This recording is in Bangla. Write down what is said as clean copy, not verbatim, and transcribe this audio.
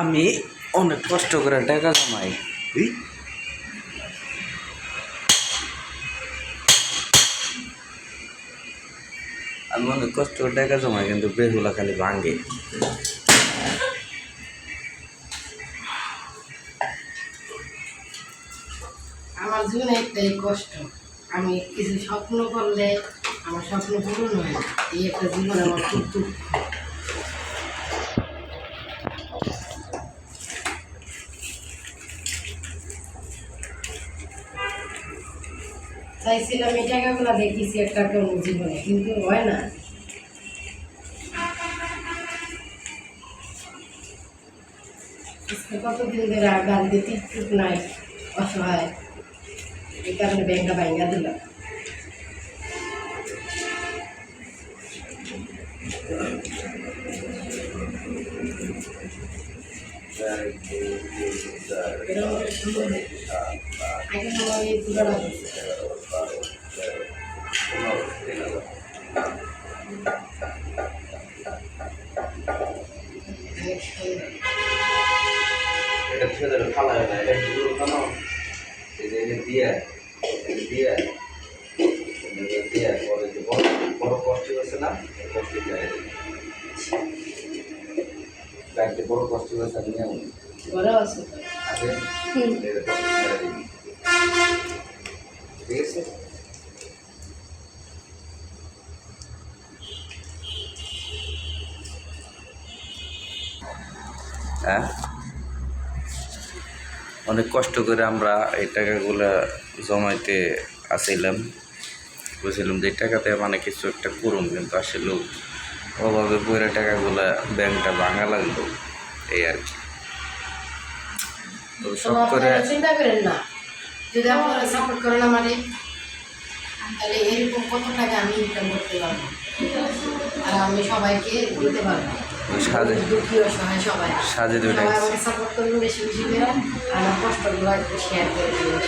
আমি অনেক কষ্ট করে টাকা জমাই। আমি অনেক কষ্ট করে টাকা জমাই, কিন্তু বেহুলা খালি ভাঙে। আমার জীবনে একটাই কষ্ট, আমি কিছু স্বপ্ন করলে আমার স্বপ্ন পূরণ হয় না। এই একটা জীবন আমার খুব দুঃখ। চাইছিলাম এই টাকাগুলো দেখেছি একটা কোনো জীবনে, কিন্তু হয় না। কতদিন ধরে গাড়িতে টিকটুক নাই, অসহায়, এই কারণে ব্যাংকটা ভাঙা দিলাম। আগে সময় এই পুরোটা এটা ছেলে খালা হয় না, এটা শুরু কেন দিয়ে দিয়ে দিয়ে পরে যে বড় কষ্ট হয়েছে না, কষ্ট গাড়িতে বড় কষ্ট হয়েছে নিয়ে বড় আছে আগে ঠিক আছে। হ্যাঁ, অনেক কষ্ট করে আমরা এই টাকাগুলা জমাইতে আসছিলাম, বুঝছিলাম যে এই টাকাতে মানে কিছু একটা করুন, কিন্তু আসলে অভাবে পড়ে টাকাগুলা ব্যাংকটা ভাঙা লাগলো, এই আর কি। তো সব করে চিন্তা করেন না, যদি আপনারা সাপোর্ট করেন আমারে, তাহলে এরকম কত টাকা আমি ইনকাম করতে পারবো, আর আমি সবাইকে দিতে পারবো। সাজে দুঃখী অসহায় সবাই সাজে সবাই আমাকে সাপোর্ট করবেন বেশি বেশি করে, আর আমার কষ্টগুলো একটু শেয়ার করে দেবেন।